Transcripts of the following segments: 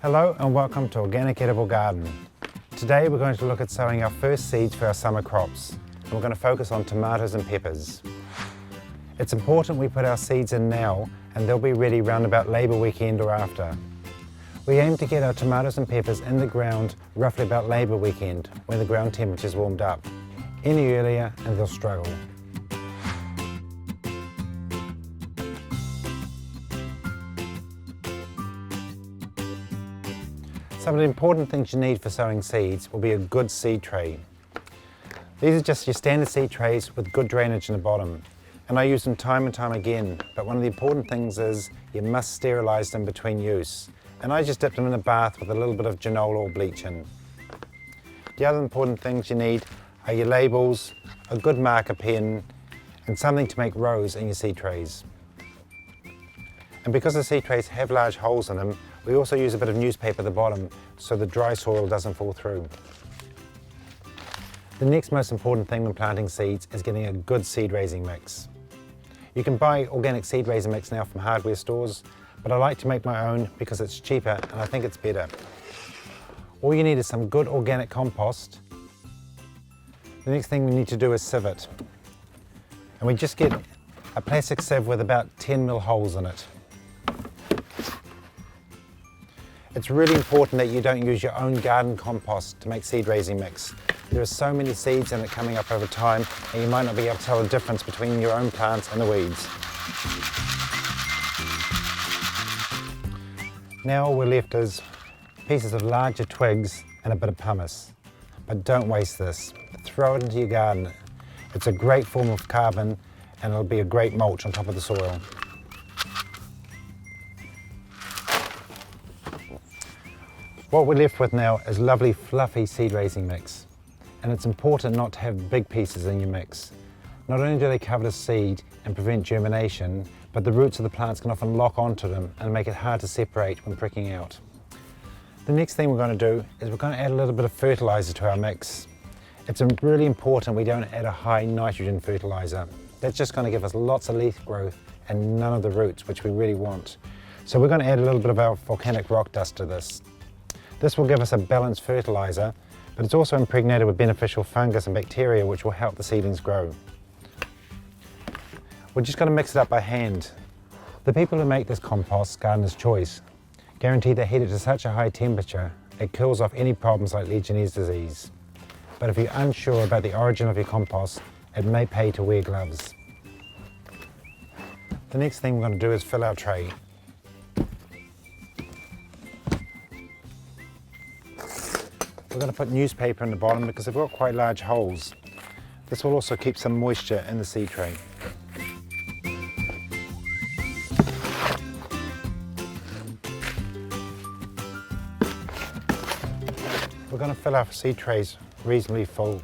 Hello and welcome to Organic Edible Garden. Today we're going to look at sowing our first seeds for our summer crops. And we're going to focus on tomatoes and peppers. It's important we put our seeds in now and they'll be ready round about Labour weekend or after. We aim to get our tomatoes and peppers in the ground roughly about Labour weekend when the ground temperature's warmed up. Any earlier and they'll struggle. Some of the important things you need for sowing seeds will be a good seed tray. These are just your standard seed trays with good drainage in the bottom. And I use them time and time again, but one of the important things is you must sterilise them between use. And I just dip them in a bath with a little bit of genola or bleach in. The other important things you need are your labels, a good marker pen, and something to make rows in your seed trays. And because the seed trays have large holes in them, we also use a bit of newspaper at the bottom so the dry soil doesn't fall through. The next most important thing when planting seeds is getting a good seed raising mix. You can buy organic seed raising mix now from hardware stores, but I like to make my own because it's cheaper and I think it's better. All you need is some good organic compost. The next thing we need to do is sieve it. And we just get a plastic sieve with about 10mm holes in it. It's really important that you don't use your own garden compost to make seed raising mix. There are so many seeds in it coming up over time and you might not be able to tell the difference between your own plants and the weeds. Now all we're left is pieces of larger twigs and a bit of pumice. But don't waste this. Throw it into your garden. It's a great form of carbon and it'll be a great mulch on top of the soil. What we're left with now is lovely fluffy seed raising mix. And it's important not to have big pieces in your mix. Not only do they cover the seed and prevent germination, but the roots of the plants can often lock onto them and make it hard to separate when pricking out. The next thing we're going to do is we're going to add a little bit of fertilizer to our mix. It's really important we don't add a high nitrogen fertilizer. That's just going to give us lots of leaf growth and none of the roots, which we really want. So we're going to add a little bit of our volcanic rock dust to this. This will give us a balanced fertilizer, but it's also impregnated with beneficial fungus and bacteria which will help the seedlings grow. We're just going to mix it up by hand. The people who make this compost, Gardener's Choice, guarantee they heat it to such a high temperature it kills off any problems like Legionnaire's disease. But if you're unsure about the origin of your compost, it may pay to wear gloves. The next thing we're going to do is fill our tray. We're going to put newspaper in the bottom because they've got quite large holes. This will also keep some moisture in the seed tray. We're going to fill our seed trays reasonably full.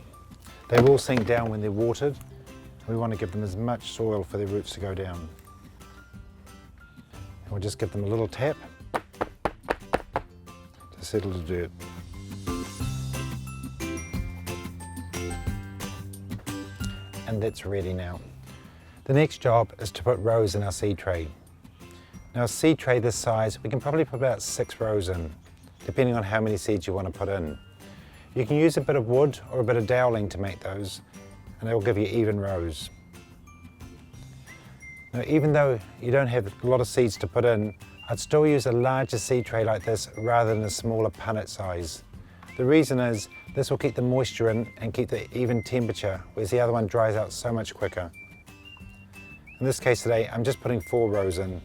They will sink down when they're watered. We want to give them as much soil for their roots to go down. And we'll just give them a little tap to settle the dirt. And that's ready now. The next job is to put rows in our seed tray. Now a seed tray this size, we can probably put about 6 rows in, depending on how many seeds you want to put in. You can use a bit of wood or a bit of doweling to make those, and they will give you even rows. Now even though you don't have a lot of seeds to put in, I'd still use a larger seed tray like this rather than a smaller punnet size. The reason is this will keep the moisture in and keep the even temperature, whereas the other one dries out so much quicker. In this case today, I'm just putting 4 rows in.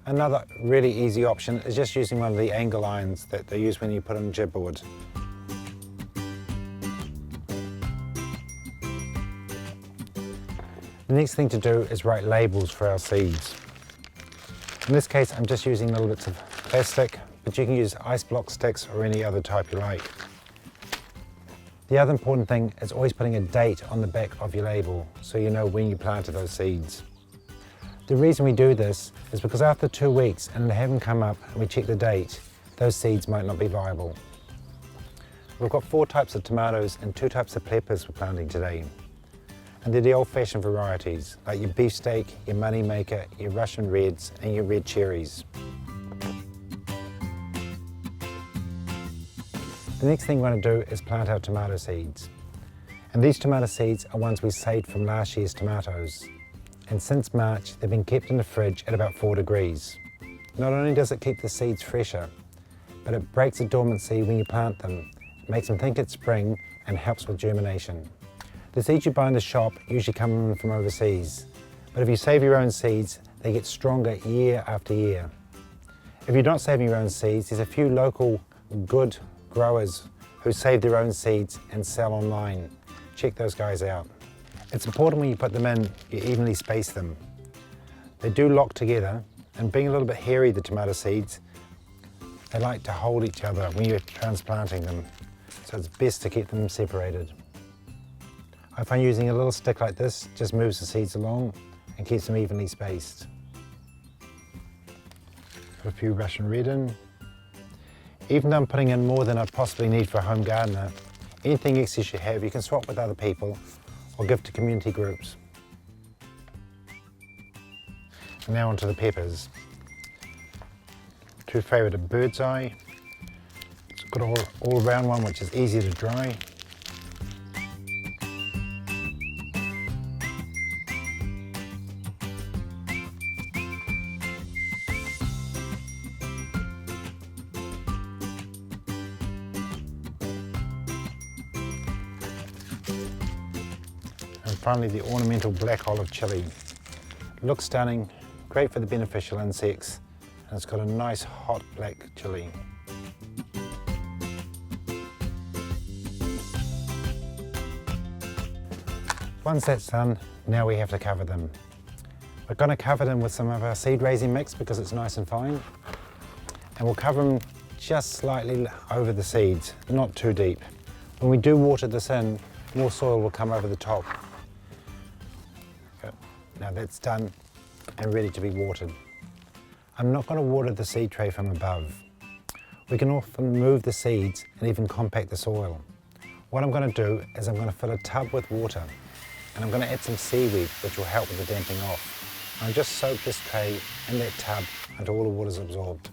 Another really easy option is just using one of the angle irons that they use when you put on gibboard. The next thing to do is write labels for our seeds. In this case, I'm just using little bits of plastic, but you can use ice block sticks or any other type you like. The other important thing is always putting a date on the back of your label so you know when you planted those seeds. The reason we do this is because after 2 weeks and they haven't come up and we check the date, those seeds might not be viable. We've got 4 types of tomatoes and 2 types of peppers we're planting today. And they're the old-fashioned varieties, like your beefsteak, your moneymaker, your Russian reds and your red cherries. The next thing we're going to do is plant our tomato seeds. And these tomato seeds are ones we saved from last year's tomatoes. And since March, they've been kept in the fridge at about 4 degrees. Not only does it keep the seeds fresher, but it breaks the dormancy when you plant them, makes them think it's spring and helps with germination. The seeds you buy in the shop usually come from overseas, but if you save your own seeds, they get stronger year after year. If you're not saving your own seeds, there's a few local good growers who save their own seeds and sell online. Check those guys out. It's important when you put them in, you evenly space them. They do lock together, and being a little bit hairy, the tomato seeds, they like to hold each other when you're transplanting them, so it's best to keep them separated. I find using a little stick like this just moves the seeds along and keeps them evenly spaced. Put a few Russian red in. Even though I'm putting in more than I possibly need for a home gardener, anything excess you have you can swap with other people or give to community groups. And now onto the peppers. Two favourite are bird's eye. It's got all round one which is easy to dry. And finally the ornamental black olive chilli. Looks stunning, great for the beneficial insects, and it's got a nice hot black chilli. Once that's done, now we have to cover them. We're going to cover them with some of our seed raising mix because it's nice and fine, and we'll cover them just slightly over the seeds, not too deep. When we do water this in, more soil will come over the top. Now that's done and ready to be watered. I'm not going to water the seed tray from above. We can often move the seeds and even compact the soil. What I'm going to do is I'm going to fill a tub with water, and I'm going to add some seaweed which will help with the damping off. I'll just soak this tray in that tub until all the water is absorbed.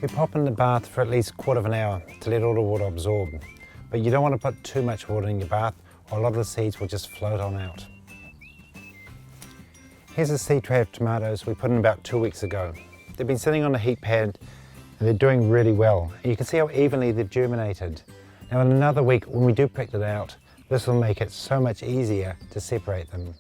We pop in the bath for at least a quarter of an hour to let all the water absorb. But you don't want to put too much water in your bath or a lot of the seeds will just float on out. Here's a seed tray of tomatoes we put in about 2 weeks ago. They've been sitting on a heat pad and they're doing really well. And you can see how evenly they've germinated. Now in another week when we do pick it out, this will make it so much easier to separate them.